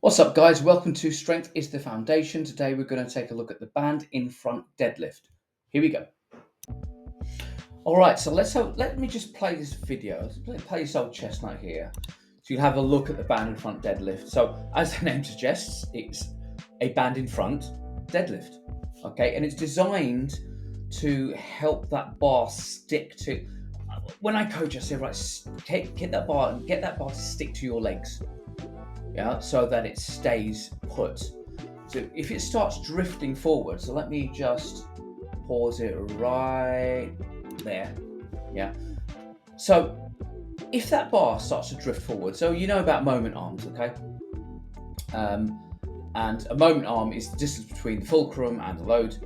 What's up, guys? Welcome to Strength is the Foundation. Today we're going to take a look at the band in front deadlift. Here we go. All right, so let me just play this video. Play this old chestnut here, so you'll have a look at the band in front deadlift. So, as the name suggests, it's a band in front deadlift. Okay, and it's designed to help that bar stick to. When I coach, I say, right, get that bar to stick to your legs. Yeah, so that it stays put. So if it starts drifting forward, so let me just pause it right there. Yeah. So if that bar starts to drift forward, so you know about moment arms, okay? And a moment arm is the distance between the fulcrum and the load.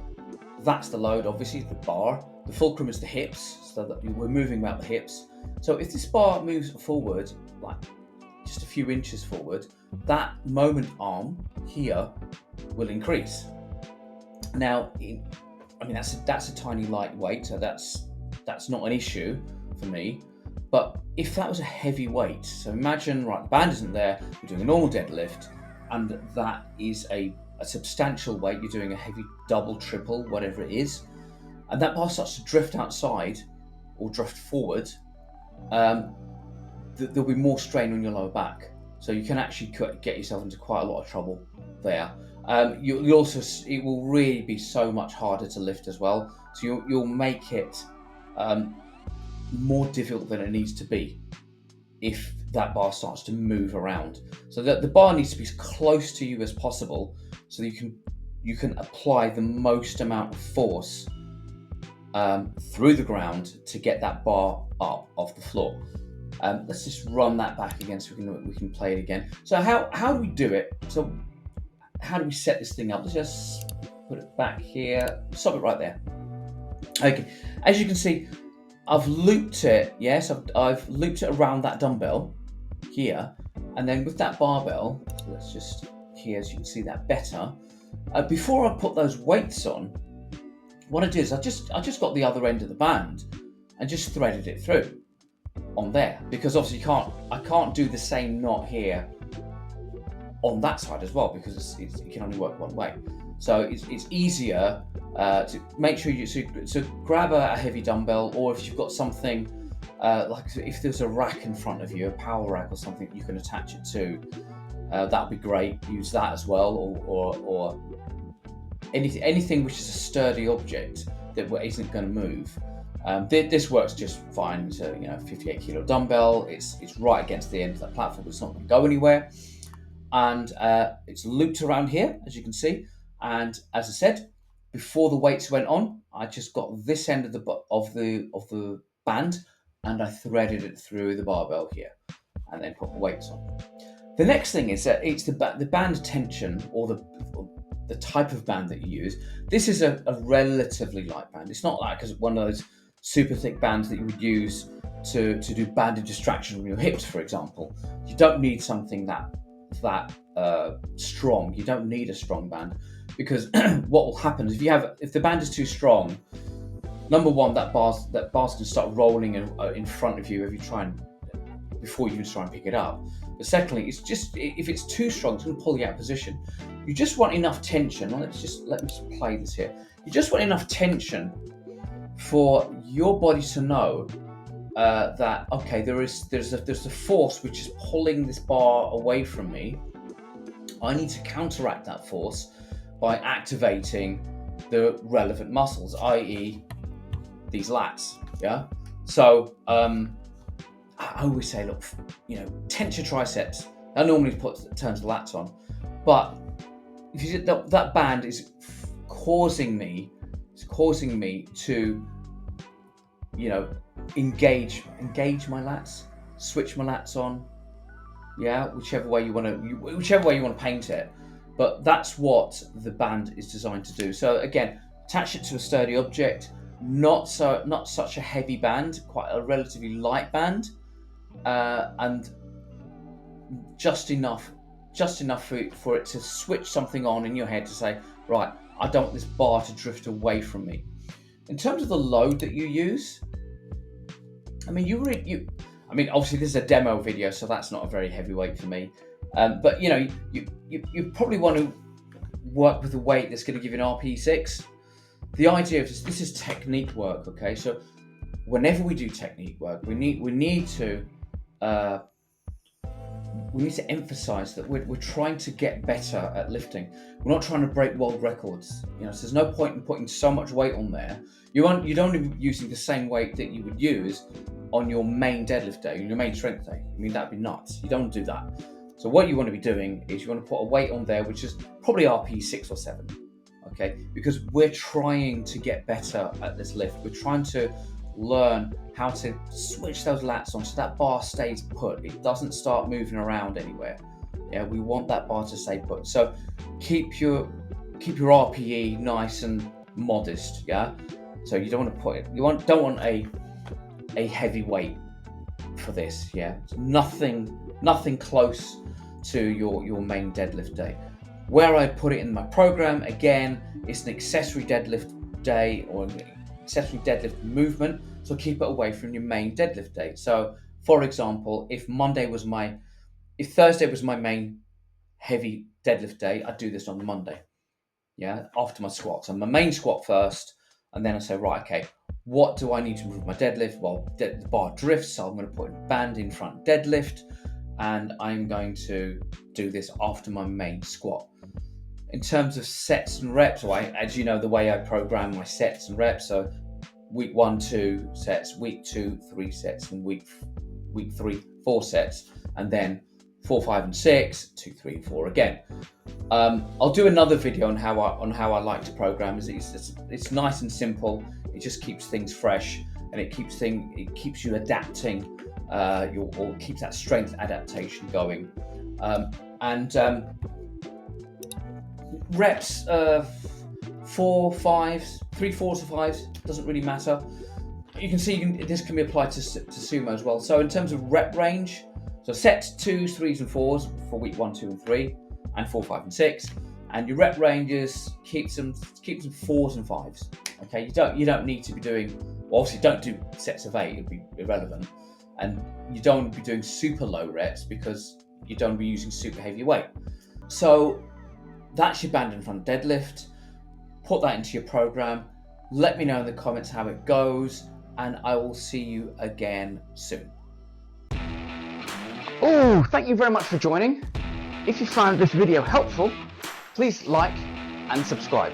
That's the load, obviously, the bar. The fulcrum is the hips, so that we're moving about the hips. So if this bar moves forward, like just a few inches forward, that moment arm here will increase. Now, that's a tiny lightweight, so that's not an issue for me. But if that was a heavy weight, so imagine, right, the band isn't there, you're doing a normal deadlift, and that is a substantial weight, you're doing a heavy double, triple, whatever it is, and that bar starts to drift outside or drift forward, there'll be more strain on your lower back, so you can actually get yourself into quite a lot of trouble there. It will really be so much harder to lift as well, so you'll make it more difficult than it needs to be if that bar starts to move around. So that the bar needs to be as close to you as possible, so you can apply the most amount of force through the ground to get that bar up off the floor. Let's just run that back again so we can play it again. So how do we do it? So how do we set this thing up? Let's just put it back here. Stop it right there. Okay, as you can see, I've looped it. Yes, I've looped it around that dumbbell here, and then with that barbell, let's just here, so you can see that better. Before I put those weights on, what I did is I just got the other end of the band and just threaded it through on there, because obviously I can't do the same knot here on that side as well, because it can only work one way. So it's easier to make sure so grab a heavy dumbbell, or if you've got something like if there's a rack in front of you, a power rack or something you can attach it to, that would be great. Use that as well, or anything which is a sturdy object that isn't going to move. This works just fine. It's a 58 kilo dumbbell. It's right against the end of that platform. It's not going to go anywhere, and it's looped around here, as you can see. And as I said, before the weights went on, I just got this end of the band, and I threaded it through the barbell here, and then put the weights on. The next thing is that it's the band tension, or the type of band that you use. This is a relatively light band. It's not like one of those super thick bands that you would use to do banded distraction from your hips, for example. You don't need something that strong. You don't need a strong band, because what will happen is if the band is too strong, number one, that bar's can start rolling in front of you before you even try and pick it up. But secondly, if it's too strong, it's going to pull you out of position. You just want enough tension. Let me just play this here. You just want enough tension for your body to know that, okay, there's a force which is pulling this bar away from me. I need to counteract that force by activating the relevant muscles, i.e. these lats. Yeah. So I always say, look, tense your triceps. I normally turns the lats on, but if you that band is causing me to engage my lats, switch my lats on, whichever way you want to paint it. But that's what the band is designed to do. So again, attach it to a sturdy object, not such a heavy band, quite a relatively light band, and just enough for it to switch something on in your head to say, right, I don't want this bar to drift away from me. In terms of the load that you use, obviously this is a demo video, so that's not a very heavy weight for me. But you probably want to work with a weight that's going to give you an RPE6. The idea of this is technique work, okay? So whenever we do technique work, we need to emphasize that we're trying to get better at lifting. We're not trying to break world records. So there's no point in putting so much weight on there. You don't be using the same weight that you would use on your main deadlift day, your main strength day. I mean, that'd be nuts. You don't do that. So what you want to be doing is you want to put a weight on there which is probably RP 6 or 7, okay? Because we're trying to get better at this lift. We're trying to learn how to switch those lats on so that bar stays put. It doesn't start moving around anywhere. Yeah, we want that bar to stay put. So keep your RPE nice and modest. Yeah. So you don't want to put it. Don't want a heavy weight for this. Yeah. So nothing close to your main deadlift day. Where I put it in my program, again, it's an accessory deadlift day or accessory deadlift movement, so keep it away from your main deadlift day. So for example, if Thursday was my main heavy deadlift day, I'd do this on the Monday, yeah, after my squats. So my main squat first, and then I say, right, okay, what do I need to improve my deadlift? Well, the bar drifts, so I'm going to put a band in front deadlift, and I'm going to do this after my main squat. In terms of sets and reps, as you know, the way I program my sets and reps, so week 1, 2 sets, week 2, 3 sets, and week 3, 4 sets, and then 4, 5, and 6, 2, 3, and 4 again. I'll do another video on how I like to program. It's nice and simple. It just keeps things fresh, and it keeps you adapting, or keeps that strength adaptation going, reps, 4, 5s, 3, 4s or 5s, doesn't really matter. You can see this can be applied to sumo as well. So in terms of rep range, so sets 2s, 3s and 4s for week 1, 2 and 3, and 4, 5 and 6, and your rep ranges keeps them 4s and 5s. Okay, you don't need to be doing, well, obviously don't do sets of 8, it'd be irrelevant, and you don't be doing super low reps because you don't be using super heavy weight. So that's your band in front deadlift. Put that into your program. Let me know in the comments how it goes, and I will see you again soon. Oh, thank you very much for joining. If you found this video helpful, please like and subscribe.